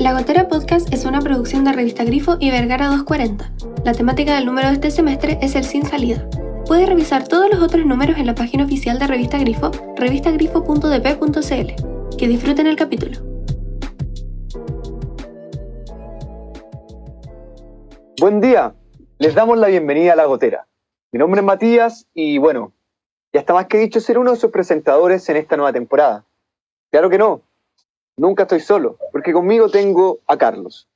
La Gotera Podcast es una producción de Revista Grifo y Vergara 240. La temática del número de este semestre es el sin salida. Puedes revisar todos los otros números en la página oficial de Revista Grifo, revistagrifo.dp.cl. Que disfruten el capítulo. Buen día, les damos la bienvenida a La Gotera. Mi nombre es Matías y bueno, ya está más que dicho ser uno de sus presentadores en esta nueva temporada. Claro que no, nunca estoy solo, porque conmigo tengo a Carlos.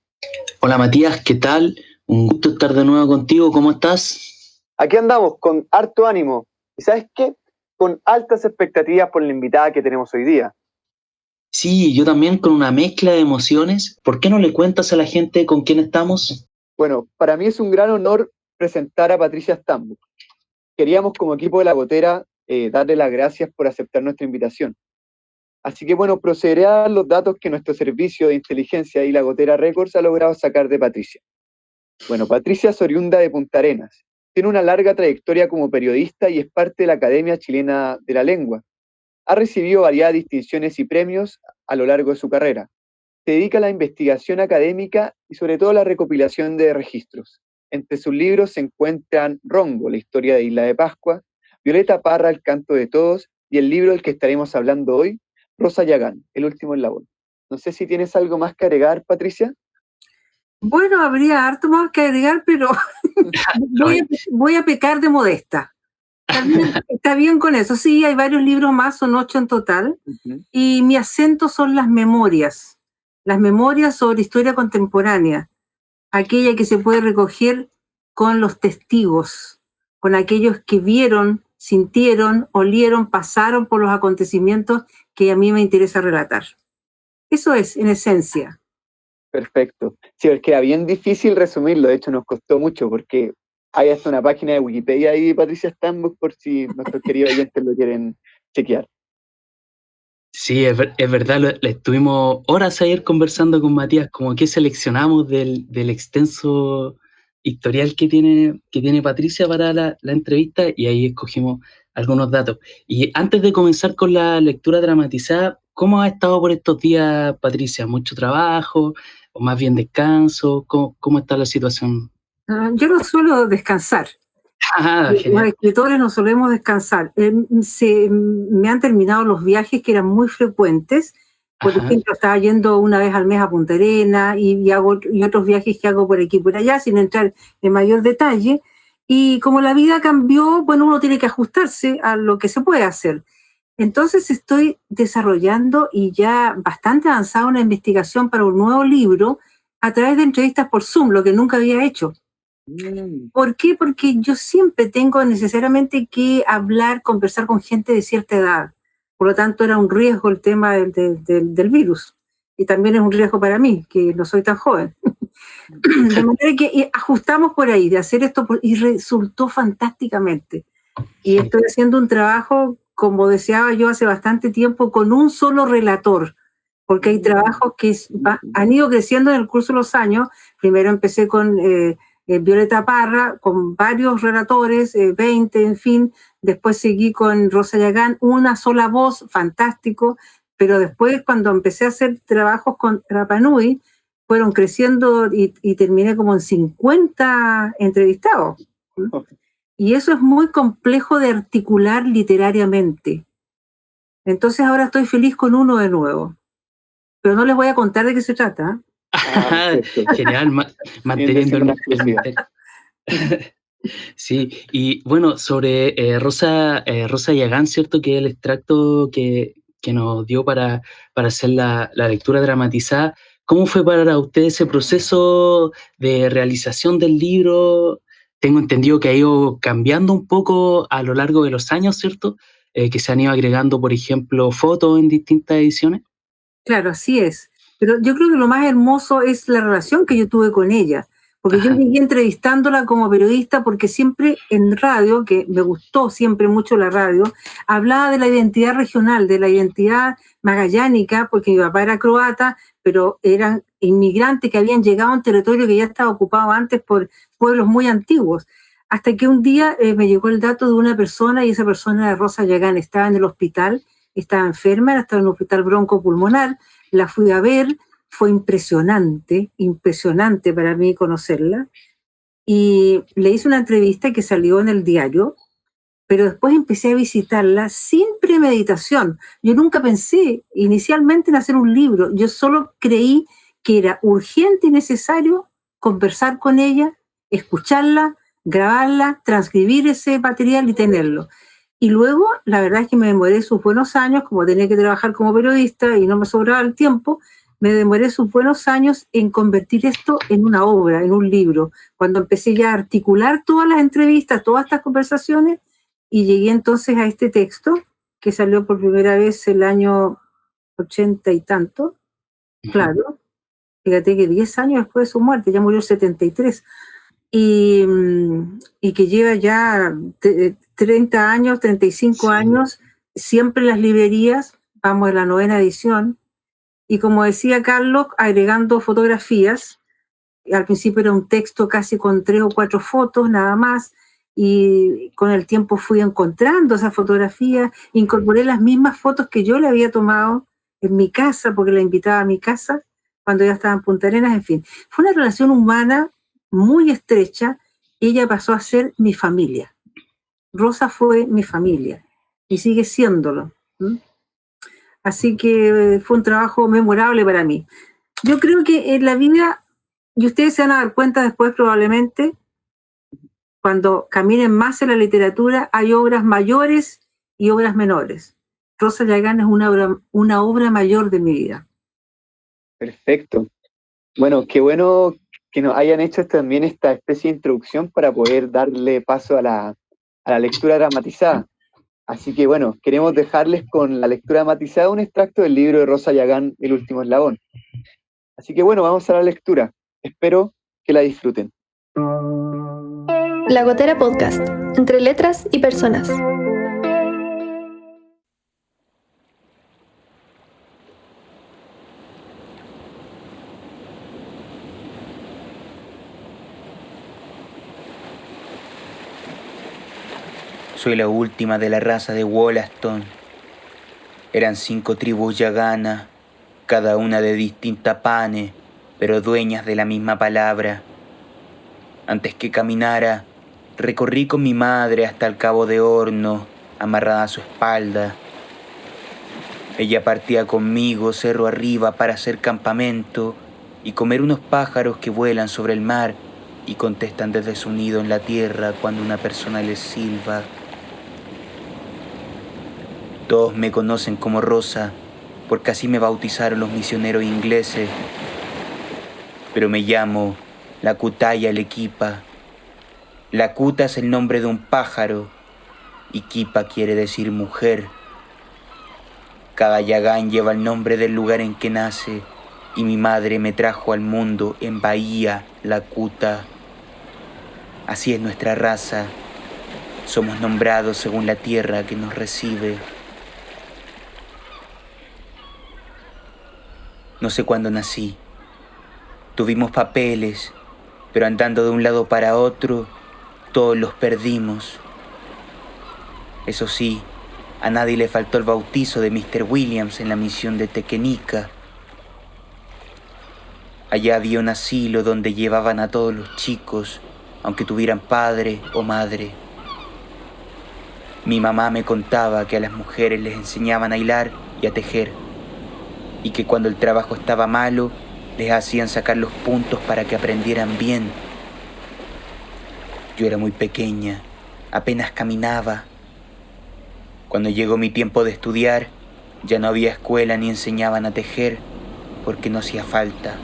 Hola Matías, ¿qué tal? Un gusto estar de nuevo contigo, ¿cómo estás? Aquí andamos con harto ánimo y ¿sabes qué? Con altas expectativas por la invitada que tenemos hoy día. Sí, yo también con una mezcla de emociones. ¿Por qué no le cuentas a la gente con quién estamos? Bueno, para mí es un gran honor presentar a Patricia Stambuk. Queríamos como equipo de La Gotera darle las gracias por aceptar nuestra invitación. Así que bueno, procederé a dar los datos que nuestro servicio de inteligencia y La Gotera Records ha logrado sacar de Patricia. Bueno, Patricia es oriunda de Punta Arenas. Tiene una larga trayectoria como periodista y es parte de la Academia Chilena de la Lengua. Ha recibido variadas distinciones y premios a lo largo de su carrera. Se dedica a la investigación académica y sobre todo a la recopilación de registros. Entre sus libros se encuentran Rongo, la historia de Isla de Pascua, Violeta Parra, El canto de todos, y el libro del que estaremos hablando hoy, Rosa Yagán, El último eslabón. No sé si tienes algo más que agregar, Patricia. Bueno, habría harto más que agregar, pero voy a pecar de modesta. Está bien con eso. Sí, hay varios libros más, son 8 en total, y mi acento son las memorias sobre historia contemporánea, aquella que se puede recoger con los testigos, con aquellos que vieron, sintieron, olieron, pasaron por los acontecimientos que a mí me interesa relatar. Eso es, en esencia. Perfecto. Sí, es que era bien difícil resumirlo, de hecho nos costó mucho, porque hay hasta una página de Wikipedia ahí, Patricia Stambuk, por si nuestros queridos oyentes lo quieren chequear. Sí, es verdad, estuvimos horas ayer conversando con Matías, como que seleccionamos del extenso historial que tiene Patricia para la entrevista y ahí escogimos algunos datos. Y antes de comenzar con la lectura dramatizada, ¿cómo ha estado por estos días, Patricia? ¿Mucho trabajo o más bien descanso? ¿Cómo está la situación? Yo no suelo descansar. Los escritores no solemos descansar. Me han terminado los viajes que eran muy frecuentes. Por ejemplo, estaba yendo una vez al mes a Punta Arenas y otros viajes que hago por aquí y por allá, sin entrar en mayor detalle. Y como la vida cambió, bueno, uno tiene que ajustarse a lo que se puede hacer. Entonces estoy desarrollando y ya bastante avanzada una investigación para un nuevo libro a través de entrevistas por Zoom, lo que nunca había hecho. ¿Por qué? Porque yo siempre tengo necesariamente que conversar con gente de cierta edad. Por lo tanto, era un riesgo el tema del virus. Y también es un riesgo para mí, que no soy tan joven. De manera que ajustamos por ahí, de hacer esto, y resultó fantásticamente. Y estoy haciendo un trabajo, como deseaba yo hace bastante tiempo, con un solo relator. Porque hay trabajos que han ido creciendo en el curso de los años. Primero empecé con Violeta Parra, con varios relatores, 20, en fin. Después seguí con Rosa Yagán, una sola voz, fantástico. Pero después, cuando empecé a hacer trabajos con Rapa Nui, fueron creciendo y terminé como en 50 entrevistados. Y eso es muy complejo de articular literariamente. Entonces ahora estoy feliz con uno de nuevo. Pero no les voy a contar de qué se trata. Genial, manteniendo el misterio. Sí, y bueno, sobre Rosa Yagán, ¿cierto? Que es el extracto que nos dio para hacer la lectura dramatizada. ¿Cómo fue para usted ese proceso de realización del libro? Tengo entendido que ha ido cambiando un poco a lo largo de los años, ¿cierto? Que se han ido agregando, por ejemplo, fotos en distintas ediciones. Claro, así es. Pero yo creo que lo más hermoso es la relación que yo tuve con ella. Porque yo llegué entrevistándola como periodista porque siempre en radio, que me gustó siempre mucho la radio, hablaba de la identidad regional, de la identidad magallánica, porque mi papá era croata, pero eran inmigrantes que habían llegado a un territorio que ya estaba ocupado antes por pueblos muy antiguos. Hasta que un día me llegó el dato de una persona, y esa persona era Rosa Yagán, estaba en el hospital, estaba enferma, estaba en un hospital broncopulmonar, la fui a ver, fue impresionante para mí conocerla. Y le hice una entrevista que salió en el diario, pero después empecé a visitarla sin premeditación. Yo nunca pensé inicialmente en hacer un libro, yo solo creí que era urgente y necesario conversar con ella, escucharla, grabarla, transcribir ese material y tenerlo. Y luego, la verdad es que me demoré sus buenos años, como tenía que trabajar como periodista y no me sobraba el tiempo, me demoré sus buenos años en convertir esto en una obra, en un libro. Cuando empecé ya a articular todas las entrevistas, todas estas conversaciones, y llegué entonces a este texto, que salió por primera vez el año 80 y tanto, claro, fíjate que 10 años después de su muerte, ya murió el 73, y que lleva ya 30 años, 35 sí. años, siempre en las librerías, vamos en la 9ª edición, y como decía Carlos, agregando fotografías. Al principio era un texto casi con 3 o 4 fotos nada más, y con el tiempo fui encontrando esas fotografías, incorporé las mismas fotos que yo le había tomado en mi casa, porque la invitaba a mi casa cuando ya estaba en Punta Arenas, en fin. Fue una relación humana muy estrecha, ella pasó a ser mi familia. Rosa fue mi familia, y sigue siéndolo. Así que fue un trabajo memorable para mí. Yo creo que en la vida, y ustedes se van a dar cuenta después probablemente, cuando caminen más en la literatura, hay obras mayores y obras menores. Rosa Llagán es una obra mayor de mi vida. Perfecto. Bueno, qué bueno que nos hayan hecho también esta especie de introducción para poder darle paso a la lectura dramatizada. Así que bueno, queremos dejarles con la lectura dramatizada un extracto del libro de Rosa Llagán, El último eslabón. Así que bueno, vamos a la lectura. Espero que la disfruten. La Gotera Podcast, entre letras y personas. Soy la última de la raza de Wollaston. Eran 5 tribus yaganas, cada una de distinta pane, pero dueñas de la misma palabra. Antes que caminara, recorrí con mi madre hasta el Cabo de Horno, amarrada a su espalda. Ella partía conmigo cerro arriba para hacer campamento y comer unos pájaros que vuelan sobre el mar y contestan desde su nido en la tierra cuando una persona les silba. Todos me conocen como Rosa, porque así me bautizaron los misioneros ingleses. Pero me llamo Lakutaya Lequipa. Lakuta es el nombre de un pájaro y Kipa quiere decir mujer. Cada yagán lleva el nombre del lugar en que nace y mi madre me trajo al mundo en Bahía Lakuta. Así es nuestra raza. Somos nombrados según la tierra que nos recibe. No sé cuándo nací. Tuvimos papeles, pero andando de un lado para otro, todos los perdimos. Eso sí, a nadie le faltó el bautizo de Mr. Williams en la misión de Tequenica. Allá había un asilo donde llevaban a todos los chicos, aunque tuvieran padre o madre. Mi mamá me contaba que a las mujeres les enseñaban a hilar y a tejer, y que cuando el trabajo estaba malo, les hacían sacar los puntos para que aprendieran bien. Yo era muy pequeña, apenas caminaba. Cuando llegó mi tiempo de estudiar, ya no había escuela ni enseñaban a tejer, porque no hacía falta.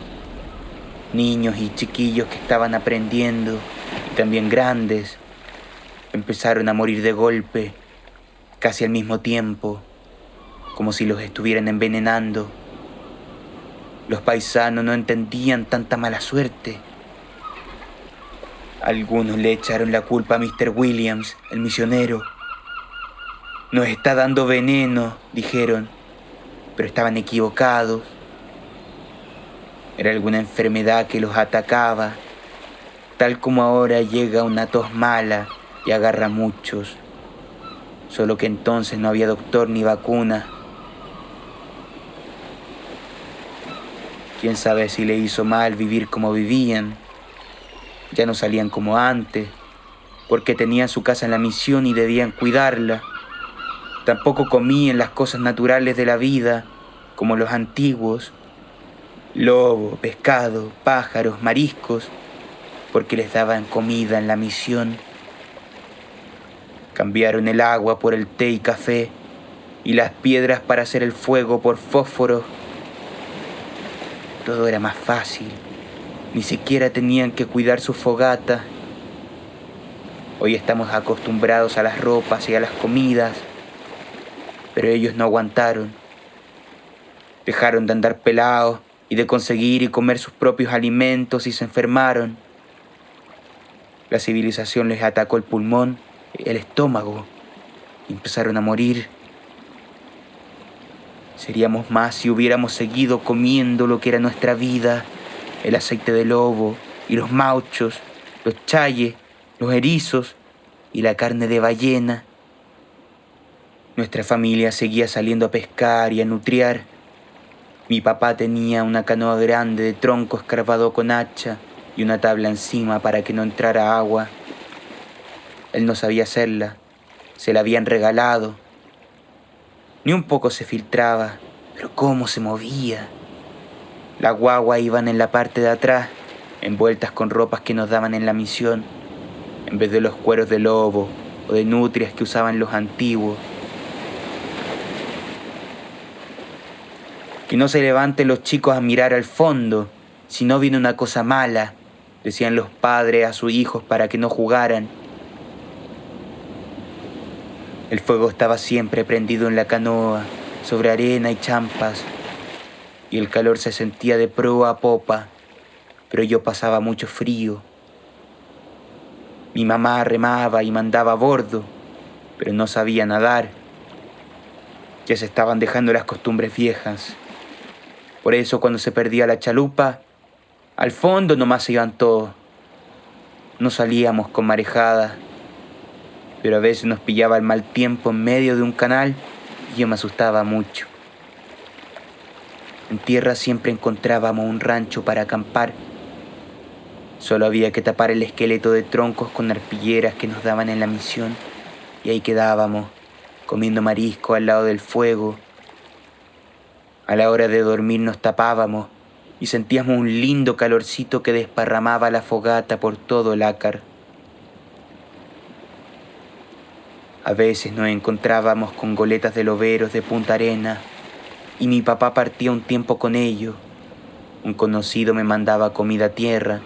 Niños y chiquillos que estaban aprendiendo, y también grandes, empezaron a morir de golpe, casi al mismo tiempo, como si los estuvieran envenenando. Los paisanos no entendían tanta mala suerte. Algunos le echaron la culpa a Mr. Williams, el misionero. Nos está dando veneno, dijeron, pero estaban equivocados. Era alguna enfermedad que los atacaba, tal como ahora llega una tos mala y agarra a muchos. Solo que entonces no había doctor ni vacuna. Quién sabe si le hizo mal vivir como vivían. Ya no salían como antes, porque tenían su casa en la misión y debían cuidarla. Tampoco comían las cosas naturales de la vida, como los antiguos, lobo, pescado, pájaros, mariscos, porque les daban comida en la misión. Cambiaron el agua por el té y café, y las piedras para hacer el fuego por fósforo. Todo era más fácil, ni siquiera tenían que cuidar su fogata. Hoy estamos acostumbrados a las ropas y a las comidas, pero ellos no aguantaron. Dejaron de andar pelados y de conseguir y comer sus propios alimentos y se enfermaron. La civilización les atacó el pulmón, el estómago, y empezaron a morir. Seríamos más si hubiéramos seguido comiendo lo que era nuestra vida, el aceite de lobo y los mauchos, los chayes, los erizos y la carne de ballena. Nuestra familia seguía saliendo a pescar y a nutriar. Mi papá tenía una canoa grande de tronco escarbado con hacha y una tabla encima para que no entrara agua. Él no sabía hacerla, se la habían regalado. Ni un poco se filtraba, pero cómo se movía. Las guaguas iban en la parte de atrás, envueltas con ropas que nos daban en la misión, en vez de los cueros de lobo o de nutrias que usaban los antiguos. Que no se levanten los chicos a mirar al fondo, si no viene una cosa mala, decían los padres a sus hijos para que no jugaran. El fuego estaba siempre prendido en la canoa, sobre arena y champas, y el calor se sentía de proa a popa, pero yo pasaba mucho frío. Mi mamá remaba y mandaba a bordo, pero no sabía nadar. Ya se estaban dejando las costumbres viejas. Por eso cuando se perdía la chalupa, al fondo nomás se iban todos. No salíamos con marejadas, pero a veces nos pillaba el mal tiempo en medio de un canal y yo me asustaba mucho. En tierra siempre encontrábamos un rancho para acampar. Solo había que tapar el esqueleto de troncos con arpilleras que nos daban en la misión y ahí quedábamos, comiendo marisco al lado del fuego. A la hora de dormir nos tapábamos y sentíamos un lindo calorcito que desparramaba la fogata por todo el ácar. A veces nos encontrábamos con goletas de loberos de Punta Arena y mi papá partía un tiempo con ellos. Un conocido me mandaba comida a tierra,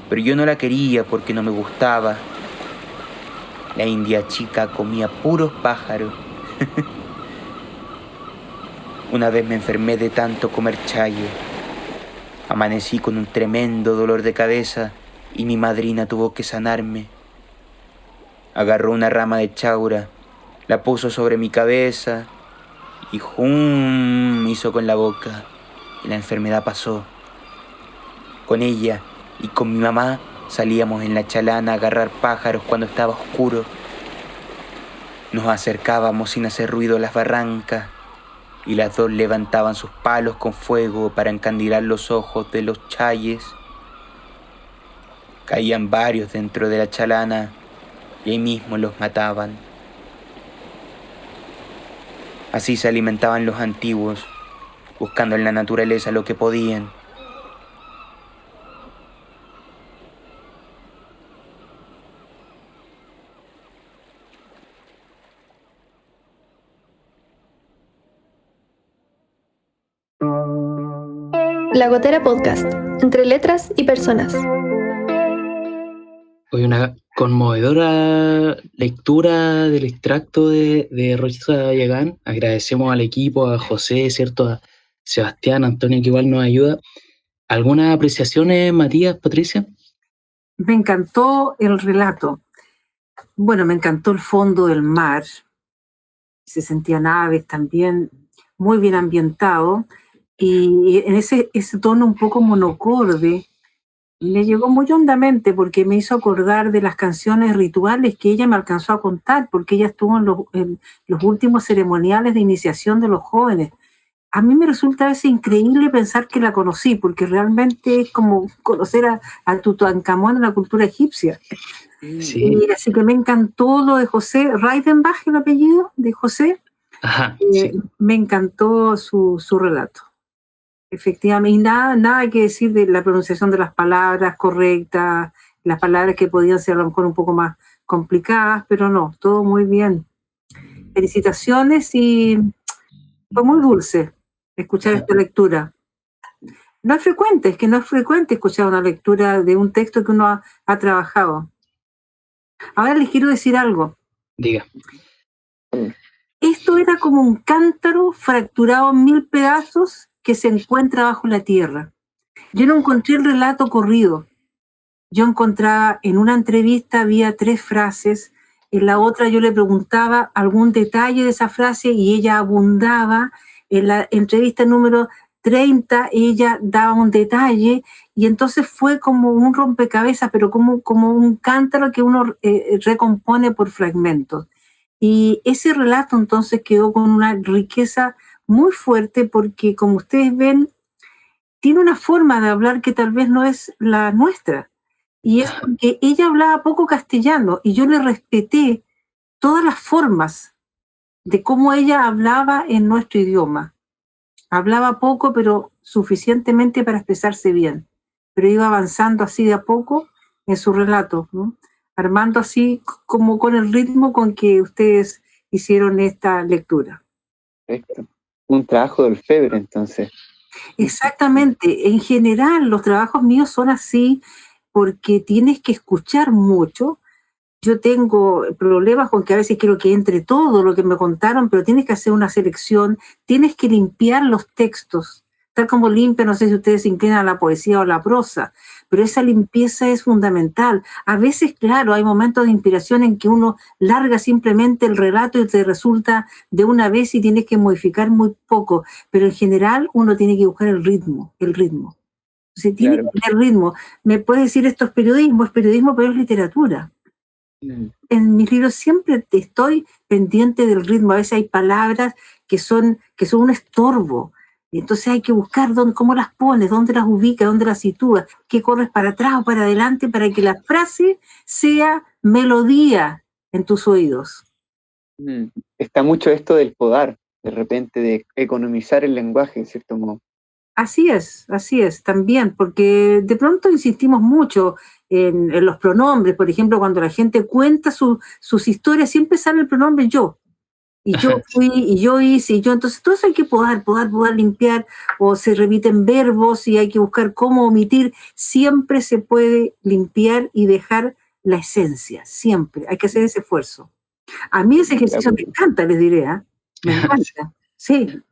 pero yo no la quería porque no me gustaba. La india chica comía puros pájaros. Una vez me enfermé de tanto comer chaye. Amanecí con un tremendo dolor de cabeza y mi madrina tuvo que sanarme. Agarró una rama de chaura, la puso sobre mi cabeza y ¡jum! Hizo con la boca y la enfermedad pasó. Con ella y con mi mamá salíamos en la chalana a agarrar pájaros cuando estaba oscuro. Nos acercábamos sin hacer ruido a las barrancas y las dos levantaban sus palos con fuego para encandilar los ojos de los chayes. Caían varios dentro de la chalana y ahí mismo los mataban. Así se alimentaban los antiguos, buscando en la naturaleza lo que podían. La Gotera Podcast, entre letras y personas. Hoy una conmovedora lectura del extracto de Rosa Yagán. Agradecemos al equipo, a José, ¿cierto? A Sebastián, Antonio, que igual nos ayuda. ¿Algunas apreciaciones, Matías, Patricia? Me encantó el relato. Bueno, me encantó el fondo del mar. Se sentían aves también, muy bien ambientado. Y en ese tono un poco monocorde, me llegó muy hondamente porque me hizo acordar de las canciones rituales que ella me alcanzó a contar, porque ella estuvo en los últimos ceremoniales de iniciación de los jóvenes. a mí me resulta a veces increíble pensar que la conocí, porque realmente es como conocer a Tutankamón en la cultura egipcia. Sí. Y así que me encantó lo de José Reidenbach, el apellido de José. Ajá, sí. Me encantó su relato. Efectivamente, y nada que decir de la pronunciación de las palabras correctas, las palabras que podían ser a lo mejor un poco más complicadas, pero no, todo muy bien. Felicitaciones y fue muy dulce escuchar esta lectura. No es frecuente, es que no es frecuente escuchar una lectura de un texto que uno ha trabajado. Ahora les quiero decir algo. Diga. Esto era como un cántaro fracturado en 1000 pedazos que se encuentra bajo la tierra. Yo no encontré el relato corrido. Yo encontraba, en una entrevista había 3 frases, en la otra yo le preguntaba algún detalle de esa frase y ella abundaba. En la entrevista número 30 ella daba un detalle y entonces fue como un rompecabezas, pero como un cántaro que uno recompone por fragmentos. Y ese relato entonces quedó con una riqueza muy fuerte porque, como ustedes ven, tiene una forma de hablar que tal vez no es la nuestra. Y es porque ella hablaba poco castellano y yo le respeté todas las formas de cómo ella hablaba en nuestro idioma. Hablaba poco, pero suficientemente para expresarse bien. Pero iba avanzando así de a poco en su relato, ¿no? Armando así como con el ritmo con que ustedes hicieron esta lectura. Perfecto. Un trabajo de orfebre, entonces. Exactamente. En general, los trabajos míos son así porque tienes que escuchar mucho. Yo tengo problemas con que a veces quiero que entre todo lo que me contaron, pero tienes que hacer una selección, tienes que limpiar los textos, tal como limpia, no sé si ustedes se inclinan a la poesía o a la prosa, pero esa limpieza es fundamental. A veces, claro, hay momentos de inspiración en que uno larga simplemente el relato y te resulta de una vez y tienes que modificar muy poco, pero en general uno tiene que buscar el ritmo, el ritmo. Se tiene Claro. que tener ritmo. Me puedes decir esto es periodismo, pero es literatura. En mis libros siempre estoy pendiente del ritmo. A veces hay palabras que son un estorbo. Entonces hay que buscar cómo las pones, dónde las ubicas, dónde las sitúas, qué corres para atrás o para adelante para que la frase sea melodía en tus oídos. Está mucho esto del podar, de repente, de economizar el lenguaje, en cierto modo. Así es, también, porque de pronto insistimos mucho en los pronombres. Por ejemplo, cuando la gente cuenta sus historias, siempre sale el pronombre yo. Y yo fui, y yo hice, y yo. Entonces, todo eso hay que podar, limpiar, o se repiten verbos y hay que buscar cómo omitir. Siempre se puede limpiar y dejar la esencia, siempre. Hay que hacer ese esfuerzo. A mí ese ejercicio me encanta, les diré, ¿eh? Me encanta, sí.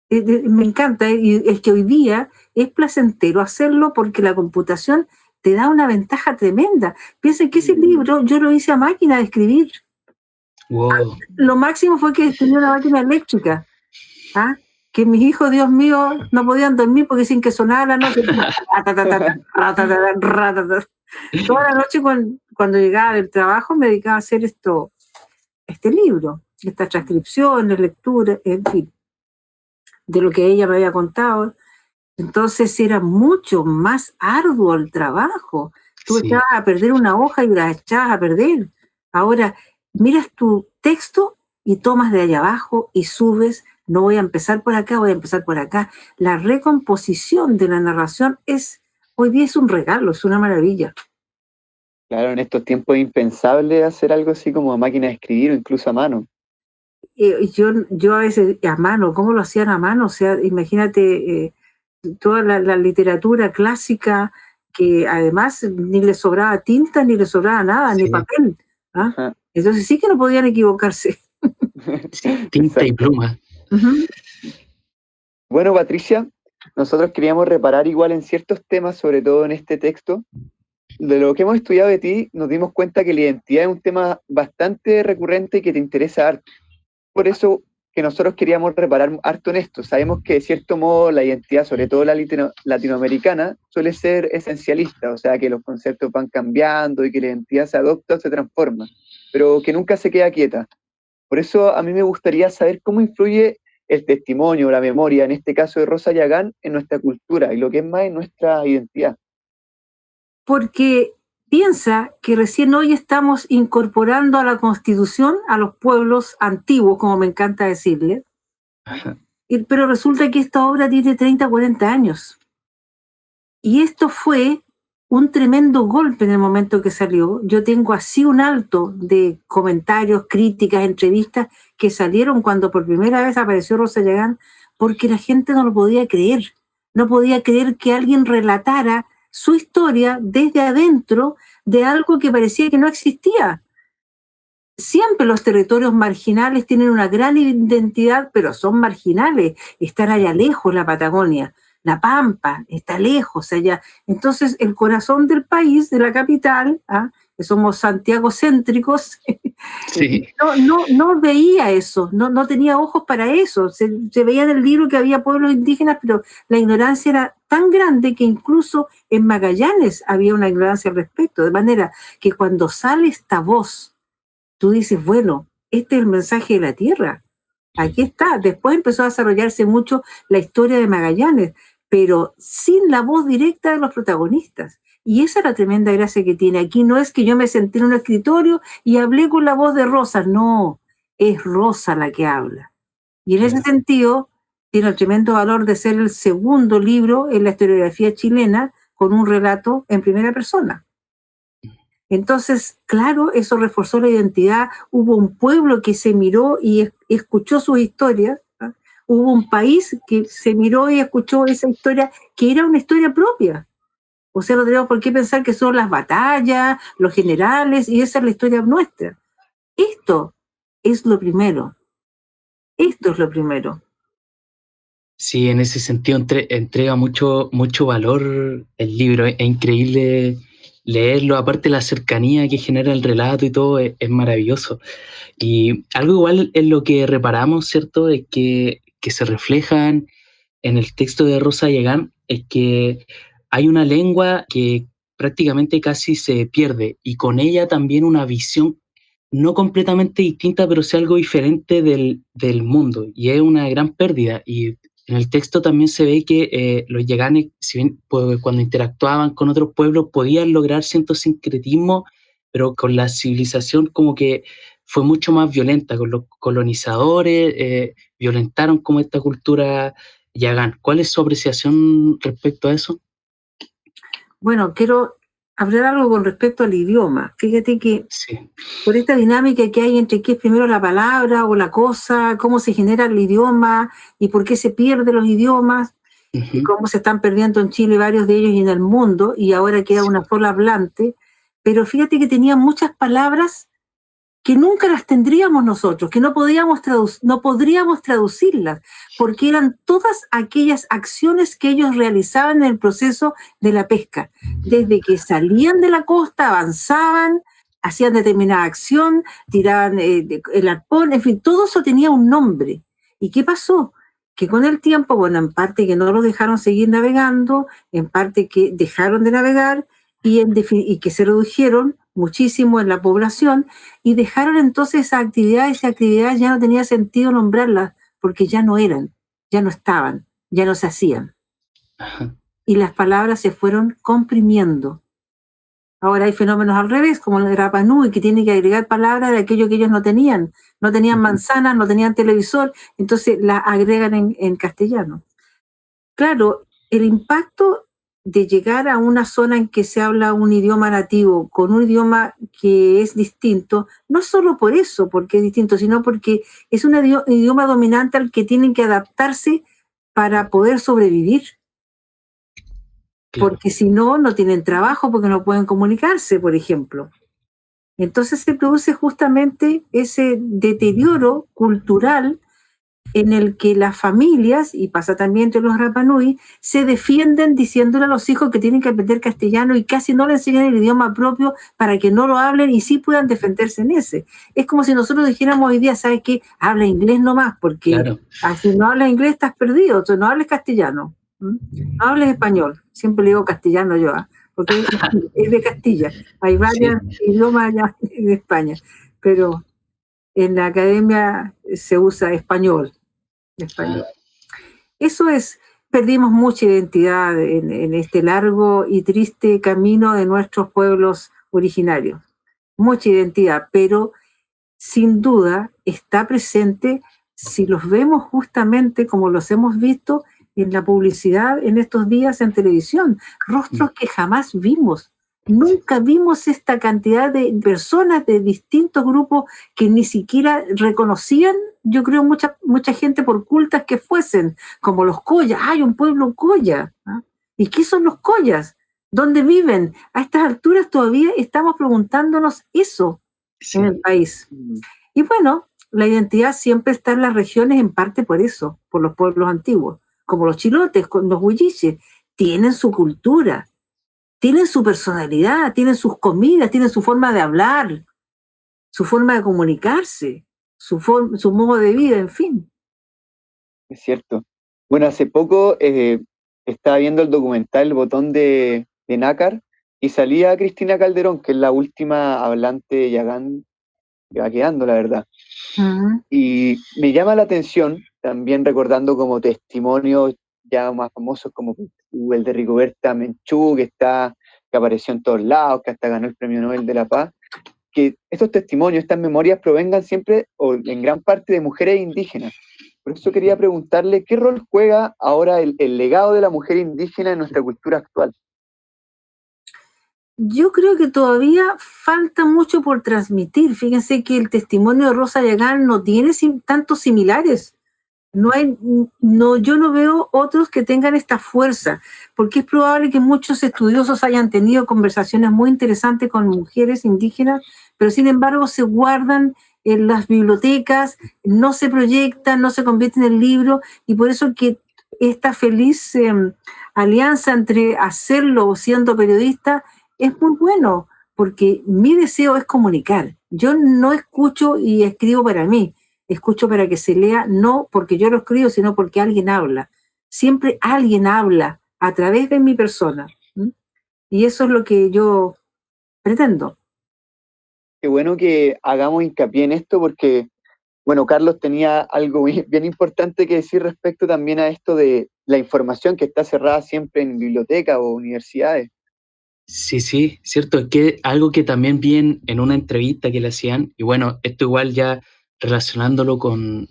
Me encanta, y es que hoy día es placentero hacerlo porque la computación te da una ventaja tremenda. Piensen que ese libro yo lo hice a máquina de escribir. Wow. Lo máximo fue que tenía una máquina eléctrica, ¿ah? Que mis hijos, Dios mío, no podían dormir porque sin que sonara la noche. Toda la noche cuando llegaba del trabajo me dedicaba a hacer este libro, estas transcripciones, lecturas, en fin, de lo que ella me había contado. Entonces era mucho más arduo el trabajo. Tú echabas a perder una hoja y la echabas a perder. Ahora, miras tu texto y tomas de allá abajo y subes. No voy a empezar por acá, voy a empezar por acá. La recomposición de la narración hoy día es un regalo, es una maravilla. Claro, en estos tiempos es impensable hacer algo así como a máquina de escribir o incluso a mano. Yo a veces a mano, ¿cómo lo hacían a mano? O sea, imagínate toda la literatura clásica que además ni le sobraba tinta, ni le sobraba nada, ni papel. ¿Ah? Entonces sí que no podían equivocarse. Sí, tinta y pluma. Bueno, Patricia, nosotros queríamos reparar igual en ciertos temas, sobre todo en este texto. De lo que hemos estudiado de ti, nos dimos cuenta que la identidad es un tema bastante recurrente y que te interesa harto. Por eso que nosotros queríamos reparar harto en esto. Sabemos que de cierto modo la identidad, sobre todo la latinoamericana, suele ser esencialista, o sea que los conceptos van cambiando y que la identidad se adopta o se transforma, pero que nunca se queda quieta. Por eso a mí me gustaría saber cómo influye el testimonio, la memoria, en este caso de Rosa Yagán, en nuestra cultura y lo que es más en nuestra identidad. Porque piensa que recién hoy estamos incorporando a la Constitución a los pueblos antiguos, como me encanta decirle, pero resulta que esta obra tiene 30, 40 años. Y esto fue un tremendo golpe en el momento que salió. Yo tengo así un alto de comentarios, críticas, entrevistas que salieron cuando por primera vez apareció Rosa Yagán, porque la gente no lo podía creer. No podía creer que alguien relatara su historia desde adentro de algo que parecía que no existía. Siempre los territorios marginales tienen una gran identidad, pero son marginales. Están allá lejos, la Patagonia. La Pampa está lejos allá. Entonces, el corazón del país, de la capital, que somos santiagocéntricos, sí. no veía eso, no tenía ojos para eso. Se veía en el libro que había pueblos indígenas, pero la ignorancia era tan grande que incluso en Magallanes había una ignorancia al respecto. De manera que cuando sale esta voz, tú dices, bueno, este es el mensaje de la tierra. Aquí está. Después empezó a desarrollarse mucho la historia de Magallanes, pero sin la voz directa de los protagonistas. Y esa es la tremenda gracia que tiene. Aquí no es que yo me senté en un escritorio y hablé con la voz de Rosa, no, es Rosa la que habla. Y en ese sentido, tiene el tremendo valor de ser el segundo libro en la historiografía chilena con un relato en primera persona. Entonces, claro, eso reforzó la identidad. Hubo un pueblo que se miró y escuchó sus historias. Hubo un país que se miró y escuchó esa historia, que era una historia propia. O sea, no tenemos por qué pensar que son las batallas, los generales, y esa es la historia nuestra. Esto es lo primero. Esto es lo primero. Sí, en ese sentido entrega mucho valor el libro. Es increíble leerlo, aparte la cercanía que genera el relato y todo, es maravilloso. Y algo igual en lo que reparamos, ¿cierto?, es que se reflejan en el texto de Rosa Yagán, es que hay una lengua que prácticamente casi se pierde, y con ella también una visión no completamente distinta, pero sí algo diferente del mundo, y es una gran pérdida. Y en el texto también se ve que los yaganes, si bien pues, cuando interactuaban con otros pueblos podían lograr cierto sincretismo, pero con la civilización como que fue mucho más violenta, con los colonizadores, violentaron como esta cultura yagán. ¿Cuál es su apreciación respecto a eso? Bueno, quiero hablar algo con respecto al idioma. Fíjate que sí, por esta dinámica que hay entre qué es primero la palabra o la cosa, cómo se genera el idioma y por qué se pierden los idiomas, y cómo se están perdiendo en Chile varios de ellos y en el mundo, y ahora queda una sola hablante. Pero fíjate que tenía muchas palabras que nunca las tendríamos nosotros, que no podríamos traducirlas, porque eran todas aquellas acciones que ellos realizaban en el proceso de la pesca. Desde que salían de la costa, avanzaban, hacían determinada acción, tiraban el arpón, en fin, todo eso tenía un nombre. ¿Y qué pasó? Que con el tiempo, bueno, en parte que no los dejaron seguir navegando, en parte que dejaron de navegar y que se redujeron muchísimo en la población, y dejaron entonces esas actividades ya no tenía sentido nombrarlas, porque ya no eran, ya no estaban, ya no se hacían. Ajá. Y las palabras se fueron comprimiendo. Ahora hay fenómenos al revés, como el de Rapa Nui, que tiene que agregar palabras de aquello que ellos no tenían. No tenían manzanas, no tenían televisor, entonces la agregan en castellano. Claro, el impacto de llegar a una zona en que se habla un idioma nativo con un idioma que es distinto, no solo por eso, porque es distinto, sino porque es un idioma dominante al que tienen que adaptarse para poder sobrevivir. Porque si no, no tienen trabajo, porque no pueden comunicarse, por ejemplo. Entonces se produce justamente ese deterioro cultural en el que las familias, y pasa también entre los Rapa Nui, se defienden diciéndole a los hijos que tienen que aprender castellano y casi no le enseñan el idioma propio para que no lo hablen y sí puedan defenderse en ese. Es como si nosotros dijéramos hoy día, ¿sabes qué? Habla inglés nomás, porque si no hablas inglés estás perdido, entonces no hables castellano, no hables español, siempre le digo castellano yo, porque es de Castilla, hay varios idiomas allá en España, pero en la academia se usa español. español. Eso es, perdimos mucha identidad en este largo y triste camino de nuestros pueblos originarios. Mucha identidad, pero sin duda está presente si los vemos justamente como los hemos visto en la publicidad en estos días en televisión, rostros que jamás vimos. Nunca vimos esta cantidad de personas de distintos grupos que ni siquiera reconocían, yo creo, mucha gente por cultas que fuesen, como los Collas. Hay un pueblo Colla. ¿Ah? ¿Y qué son los Collas? ¿Dónde viven? A estas alturas todavía estamos preguntándonos eso en el país. Y bueno, la identidad siempre está en las regiones, en parte por eso, por los pueblos antiguos, como los chilotes, los huilliches, tienen su cultura, tienen su personalidad, tienen sus comidas, tienen su forma de hablar, su forma de comunicarse, su modo de vida, en fin. Es cierto. Bueno, hace poco estaba viendo el documental El Botón de Nácar y salía Cristina Calderón, que es la última hablante yagán que va quedando, la verdad. Y me llama la atención, también recordando como testimonios ya más famosos como el de Rigoberta Menchú, que apareció en todos lados, que hasta ganó el Premio Nobel de la Paz, que estos testimonios, estas memorias provengan siempre o en gran parte de mujeres indígenas. Por eso quería preguntarle, ¿qué rol juega ahora el legado de la mujer indígena en nuestra cultura actual? Yo creo que todavía falta mucho por transmitir. Fíjense que el testimonio de Rosa Yagán no tiene tantos similares. Yo no veo otros que tengan esta fuerza, porque es probable que muchos estudiosos hayan tenido conversaciones muy interesantes con mujeres indígenas, pero sin embargo se guardan en las bibliotecas, no se proyectan, no se convierten en libros, y por eso que esta feliz alianza entre hacerlo siendo periodista es muy bueno, porque mi deseo es comunicar. Yo no escucho y escribo para mí, escucho para que se lea, no porque yo lo escribo, sino porque alguien habla. Siempre alguien habla a través de mi persona. Y eso es lo que yo pretendo. Qué bueno que hagamos hincapié en esto porque, bueno, Carlos tenía algo bien importante que decir respecto también a esto de la información que está cerrada siempre en bibliotecas o universidades. Sí, cierto, es que algo que también vi en una entrevista que le hacían, y bueno, esto igual ya relacionándolo con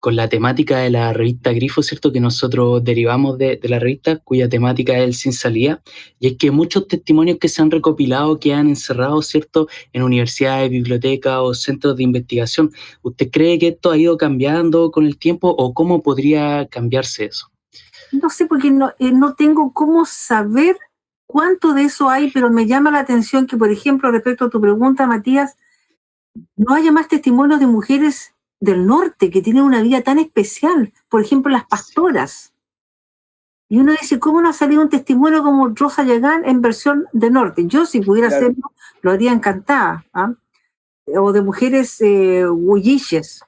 la temática de la revista Grifo, ¿cierto? Que nosotros derivamos de la revista, cuya temática es el Sin Salida, y es que muchos testimonios que se han recopilado quedan encerrados, ¿cierto? En universidades, bibliotecas o centros de investigación. ¿Usted cree que esto ha ido cambiando con el tiempo o cómo podría cambiarse eso? No sé, porque no tengo cómo saber cuánto de eso hay, pero me llama la atención que, por ejemplo, respecto a tu pregunta, Matías, no haya más testimonios de mujeres del norte que tienen una vida tan especial, por ejemplo, las pastoras. Y uno dice, ¿cómo no ha salido un testimonio como Rosa Yagán en versión de norte? Yo, si pudiera hacerlo, lo haría encantada. ¿Ah? O de mujeres huilliches,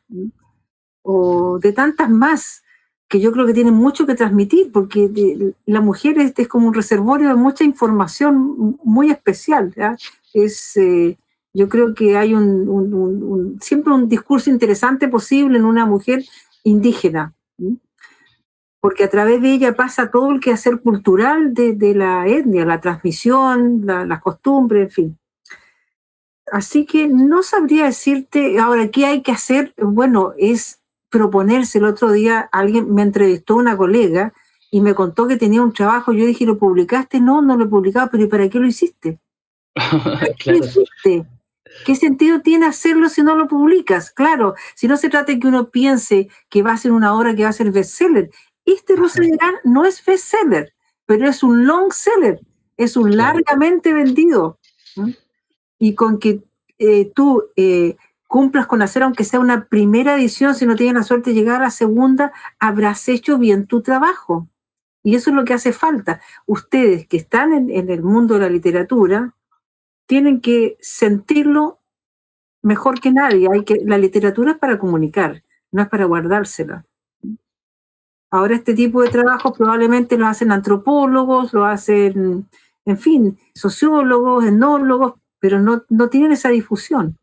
o de tantas más, que yo creo que tienen mucho que transmitir, porque la mujer es como un reservorio de mucha información muy especial. ¿Ya? Yo creo que hay siempre un discurso interesante posible en una mujer indígena, porque a través de ella pasa todo el quehacer cultural de la etnia, la transmisión, las costumbres, en fin. Así que no sabría decirte, ahora, ¿qué hay que hacer? Bueno, es proponerse. El otro día alguien me entrevistó, una colega, y me contó que tenía un trabajo. Yo dije, ¿lo publicaste? No, no lo he publicado, pero ¿y para qué lo hiciste? ¿Qué lo hiciste? ¿Qué sentido tiene hacerlo si no lo publicas? Claro, si no se trata de que uno piense que va a ser una obra que va a ser bestseller. Rosa Yagán no es bestseller, pero es un long seller, es un largamente vendido. Y con que tú cumplas con hacer, aunque sea una primera edición, si no tienes la suerte de llegar a la segunda, habrás hecho bien tu trabajo. Y eso es lo que hace falta. Ustedes que están en el mundo de la literatura, tienen que sentirlo mejor que nadie. La literatura es para comunicar, no es para guardársela. Ahora este tipo de trabajos probablemente lo hacen antropólogos, lo hacen, en fin, sociólogos, etnólogos, pero no tienen esa difusión.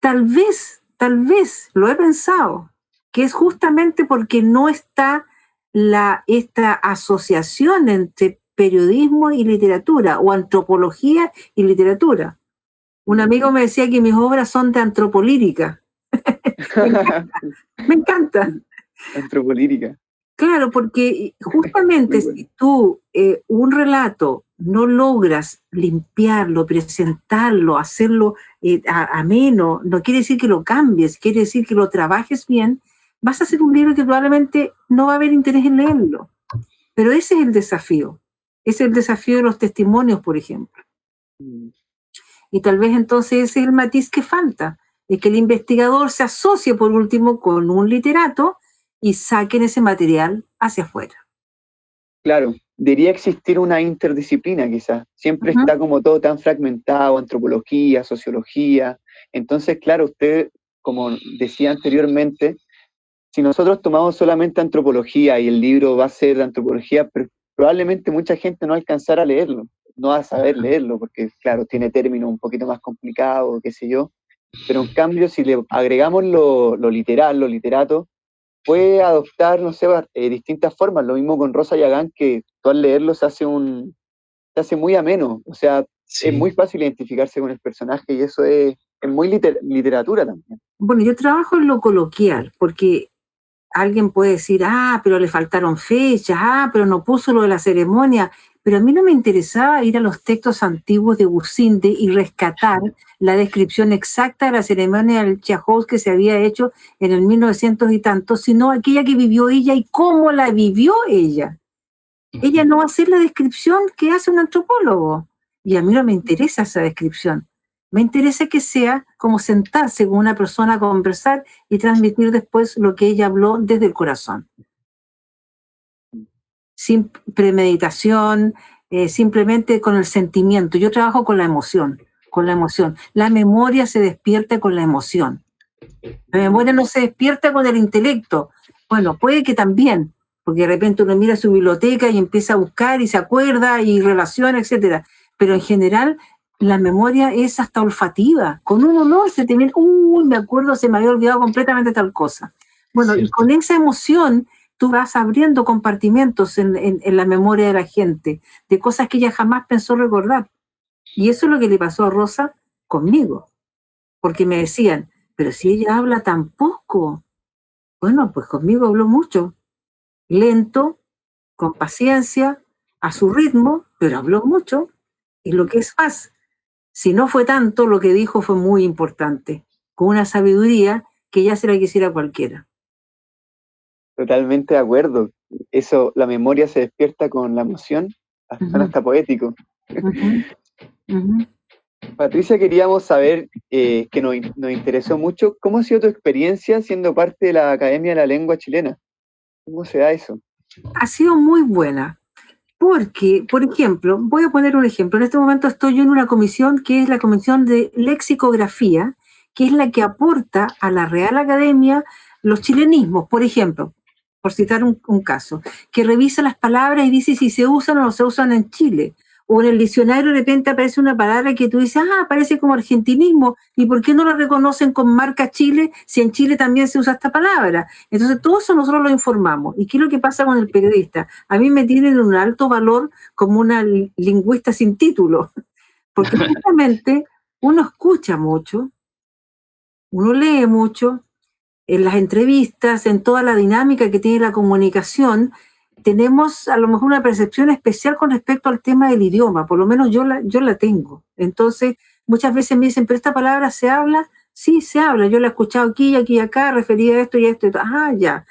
Tal vez, lo he pensado, que es justamente porque no está esta asociación entre periodismo y literatura, o antropología y literatura. Un amigo me decía que mis obras son de antropolírica. Me encanta. Antropolírica. Claro, porque justamente si tú un relato no logras limpiarlo, presentarlo, hacerlo ameno, no quiere decir que lo cambies, quiere decir que lo trabajes bien, vas a hacer un libro que probablemente no va a haber interés en leerlo. Pero ese es el desafío. Ese es el desafío de los testimonios, por ejemplo. Y tal vez entonces ese es el matiz que falta, es que el investigador se asocie por último con un literato y saquen ese material hacia afuera. Claro, debería existir una interdisciplina quizás. Siempre está como todo tan fragmentado, antropología, sociología. Entonces, claro, usted, como decía anteriormente, si nosotros tomamos solamente antropología y el libro va a ser de antropología, probablemente mucha gente no alcanzará a leerlo, no va a saber leerlo, porque claro, tiene términos un poquito más complicados, qué sé yo. Pero en cambio, si le agregamos lo literal, lo literato, puede adoptar, no sé, distintas formas. Lo mismo con Rosa Yagán, que tú al leerlo se hace muy ameno. O sea, sí, es muy fácil identificarse con el personaje y eso es muy literatura también. Bueno, yo trabajo en lo coloquial, porque alguien puede decir, pero le faltaron fechas, pero no puso lo de la ceremonia. Pero a mí no me interesaba ir a los textos antiguos de Gusinde y rescatar la descripción exacta de la ceremonia del Chiajós que se había hecho en el 1900 y tanto, sino aquella que vivió ella y cómo la vivió ella. Ella no va a hacer la descripción que hace un antropólogo. Y a mí no me interesa esa descripción. Me interesa que sea como sentarse con una persona a conversar y transmitir después lo que ella habló desde el corazón. Sin premeditación, simplemente con el sentimiento. Yo trabajo con la emoción, con la emoción. La memoria se despierta con la emoción. La memoria no se despierta con el intelecto. Bueno, puede que también, porque de repente uno mira su biblioteca y empieza a buscar y se acuerda y relaciona, etc. Pero en general la memoria es hasta olfativa. Con un olor se te viene, me acuerdo, se me había olvidado completamente tal cosa. Bueno, ¿cierto? Y con esa emoción tú vas abriendo compartimentos en la memoria de la gente, de cosas que ella jamás pensó recordar. Y eso es lo que le pasó a Rosa conmigo. Porque me decían, pero si ella habla tan poco. Bueno, pues conmigo habló mucho. Lento, con paciencia, a su ritmo, pero habló mucho. Y lo que es más, si no fue tanto, lo que dijo fue muy importante, con una sabiduría que ya se la quisiera cualquiera. Totalmente de acuerdo. Eso, la memoria se despierta con la emoción, hasta poético. Patricia, queríamos saber, que nos interesó mucho, ¿cómo ha sido tu experiencia siendo parte de la Academia de la Lengua Chilena? ¿Cómo se da eso? Ha sido muy buena, porque, por ejemplo, voy a poner un ejemplo. En este momento estoy yo en una comisión que es la Comisión de Lexicografía, que es la que aporta a la Real Academia los chilenismos, por ejemplo, por citar un caso, que revisa las palabras y dice si se usan o no se usan en Chile. O en el diccionario de repente aparece una palabra que tú dices, aparece como argentinismo, ¿y por qué no la reconocen con marca Chile si en Chile también se usa esta palabra? Entonces todo eso nosotros lo informamos. ¿Y qué es lo que pasa con el periodista? A mí me tienen un alto valor como una lingüista sin título, porque justamente uno escucha mucho, uno lee mucho, en las entrevistas, en toda la dinámica que tiene la comunicación, tenemos a lo mejor una percepción especial con respecto al tema del idioma, por lo menos yo la tengo. Entonces, muchas veces me dicen, ¿pero esta palabra se habla? Sí, se habla, yo la he escuchado aquí y acá, referida a esto y a esto. Ya.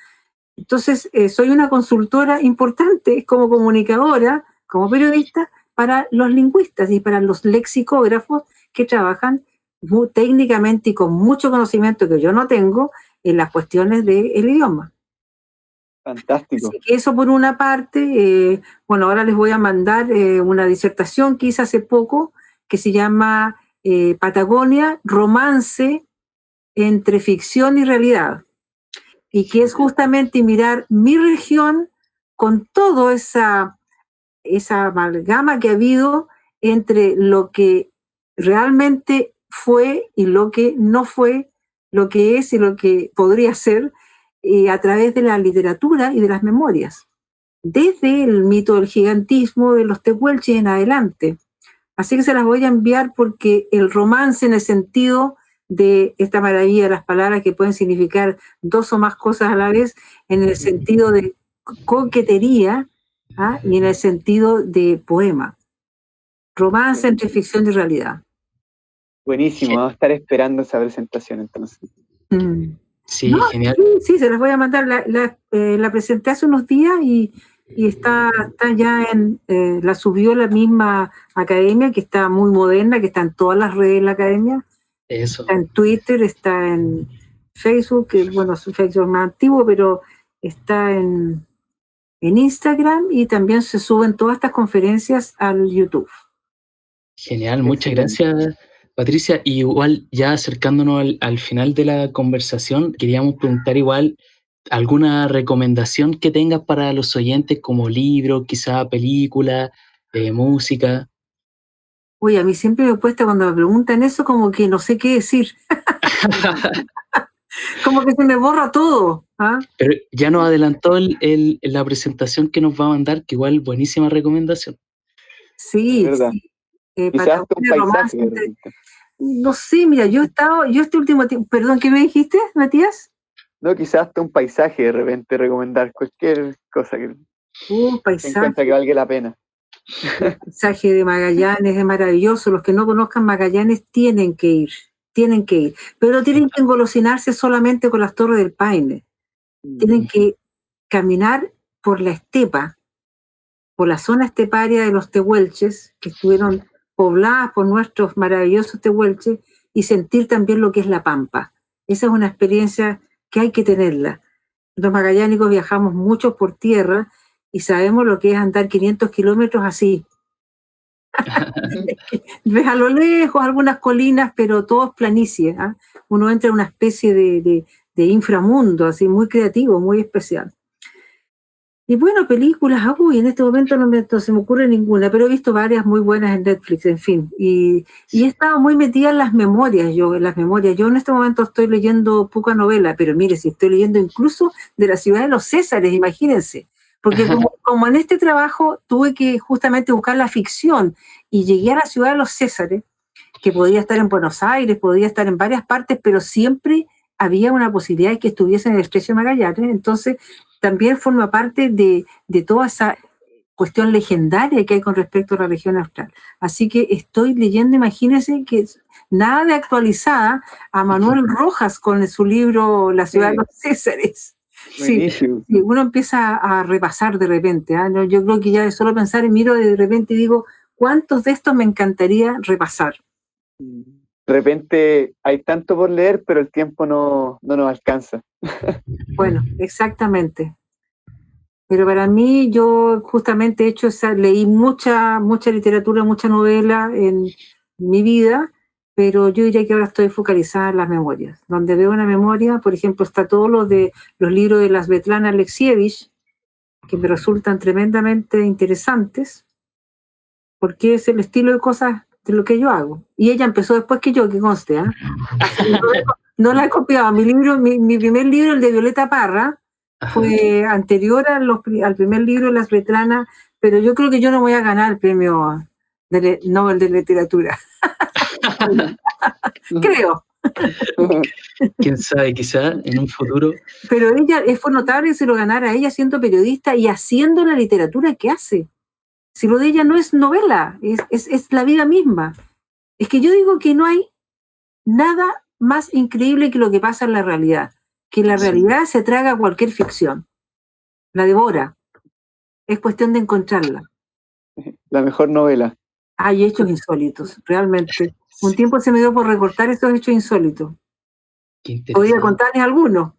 Entonces, soy una consultora importante como comunicadora, como periodista, para los lingüistas y para los lexicógrafos que trabajan muy técnicamente y con mucho conocimiento que yo no tengo en las cuestiones del idioma. Fantástico. Así que eso por una parte. Bueno, ahora les voy a mandar una disertación que hice hace poco que se llama Patagonia, romance entre ficción y realidad, y que es justamente mirar mi región con toda esa amalgama que ha habido entre lo que realmente fue y lo que no fue, lo que es y lo que podría ser, a través de la literatura y de las memorias, desde el mito del gigantismo de los tehuelches en adelante. Así que se las voy a enviar porque el romance, en el sentido de esta maravilla de las palabras que pueden significar dos o más cosas a la vez, en el sentido de coquetería, y en el sentido de poema. Romance entre ficción y realidad. Buenísimo, vamos a estar esperando esa presentación entonces. Sí, genial. Sí, se las voy a mandar. La presenté hace unos días y está ya la subió la misma academia, que está muy moderna, que está en todas las redes de la academia. Eso. Está en Twitter, está en Facebook, que bueno, su Facebook es más antiguo, pero está en Instagram, y también se suben todas estas conferencias al YouTube. Genial, muchas gracias, Patricia. Y igual, ya acercándonos al final de la conversación, queríamos preguntar igual alguna recomendación que tengas para los oyentes, como libro, quizá película, música. Uy, a mí siempre me cuesta cuando me preguntan eso, como que no sé qué decir. Como que se me borra todo. Pero ya nos adelantó la presentación que nos va a mandar, que igual buenísima recomendación. Sí, sí. Quizás un paisaje. No sé, mira, yo este último tiempo, perdón, ¿qué me dijiste, Matías? No, quizás hasta un paisaje de repente recomendar, cualquier cosa que paisaje. se encuentra que valga la pena. El paisaje de Magallanes es maravilloso. Los que no conozcan Magallanes tienen que ir, pero tienen que engolosinarse solamente con las Torres del Paine. Tienen que caminar por la estepa, por la zona esteparia de los tehuelches, que estuvieron pobladas por nuestros maravillosos tehuelches, y sentir también lo que es la pampa. Esa es una experiencia que hay que tenerla. Los magallánicos viajamos mucho por tierra y sabemos lo que es andar 500 kilómetros así. Ves a lo lejos algunas colinas, pero todo es planicie. Uno entra en una especie de inframundo, así muy creativo, muy especial. Y bueno, películas, en este momento no se me ocurre ninguna, pero he visto varias muy buenas en Netflix, en fin. Y he estado muy metida en las memorias. Yo en este momento estoy leyendo poca novela, pero mire, si estoy leyendo incluso de la ciudad de los Césares, imagínense. Porque como en este trabajo tuve que justamente buscar la ficción y llegué a la ciudad de los Césares, que podía estar en Buenos Aires, podía estar en varias partes, pero siempre había una posibilidad de que estuviese en el Estrecho de Magallanes. Entonces también forma parte de toda esa cuestión legendaria que hay con respecto a la región austral. Así que estoy leyendo, imagínense, que nada de actualizada, a Manuel Rojas con su libro La ciudad de los Césares. Sí, uno empieza a repasar de repente. Yo creo que ya de solo pensar y miro de repente y digo, ¿cuántos de estos me encantaría repasar? De repente hay tanto por leer, pero el tiempo no nos alcanza. Bueno, exactamente. Pero para mí, yo justamente leí mucha literatura, mucha novela en mi vida, pero yo diría que ahora estoy focalizada en las memorias. Donde veo una memoria, por ejemplo, está todo lo de los libros de la Svetlana Alexievich, que me resultan tremendamente interesantes, porque es el estilo de cosas de lo que yo hago. Y ella empezó después que yo, que conste, no la he copiado. Mi primer libro, el de Violeta Parra, fue anterior al primer libro de la Svetlana, pero yo creo que yo no voy a ganar el premio Nobel de Literatura. Creo. Quién sabe, quizá en un futuro. Pero ella, fue notable que se lo ganara ella siendo periodista y haciendo la literatura que hace. Si lo de ella no es novela, es la vida misma. Es que yo digo que no hay nada más increíble que lo que pasa en la realidad. Que la realidad se traga cualquier ficción. La devora. Es cuestión de encontrarla. La mejor novela. Hay hechos insólitos, realmente. Un tiempo se me dio por recortar estos hechos insólitos. Podría contarles algunos.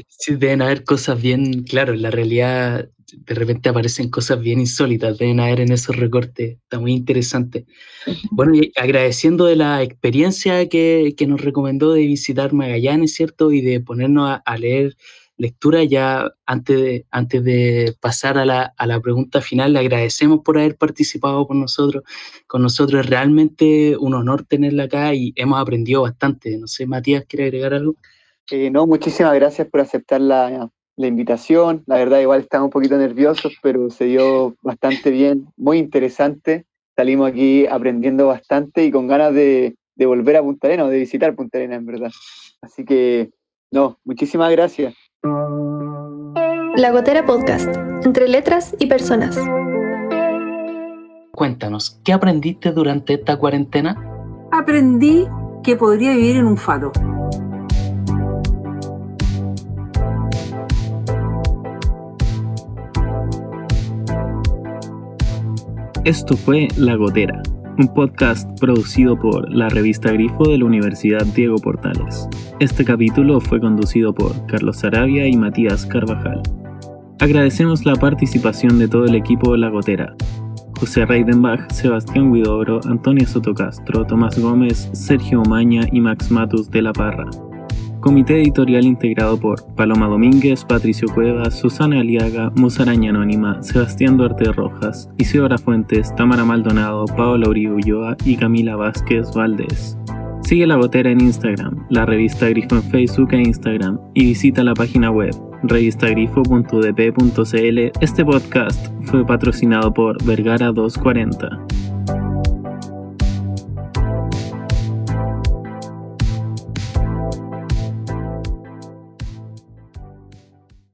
Sí, deben haber cosas bien, claro, en la realidad de repente aparecen cosas bien insólitas, deben haber en esos recortes, está muy interesante. Bueno, y agradeciendo de la experiencia que nos recomendó de visitar Magallanes, ¿cierto? Y de ponernos a leer lectura. Ya antes de pasar a la pregunta final, le agradecemos por haber participado con nosotros. Es realmente un honor tenerla acá y hemos aprendido bastante. No sé, Matías, ¿quiere agregar algo? No, muchísimas gracias por aceptar la invitación. La verdad, igual estamos un poquito nerviosos, pero se dio bastante bien, muy interesante. Salimos aquí aprendiendo bastante y con ganas de volver a Punta Arenas, o de visitar Punta Arenas, en verdad. Así que, no, muchísimas gracias. La Gotera Podcast, entre letras y personas. Cuéntanos, ¿qué aprendiste durante esta cuarentena? Aprendí que podría vivir en un faro. Esto fue La Gotera, un podcast producido por la revista Grifo de la Universidad Diego Portales. Este capítulo fue conducido por Carlos Sarabia y Matías Carvajal. Agradecemos la participación de todo el equipo de La Gotera: José Reidenbach, Sebastián Huidobro, Antonia Sotocastro, Tomás Gómez, Sergio Omaña y Max Matus de la Parra. Comité editorial integrado por Paloma Domínguez, Patricio Cuevas, Susana Aliaga, Musaraña Anónima, Sebastián Duarte Rojas, Isidora Fuentes, Tamara Maldonado, Paola Uribe Ulloa y Camila Vázquez Valdés. Sigue La Gotera en Instagram, la revista Grifo en Facebook e Instagram, y visita la página web revistagrifo.udp.cl. Este podcast fue patrocinado por Vergara 240.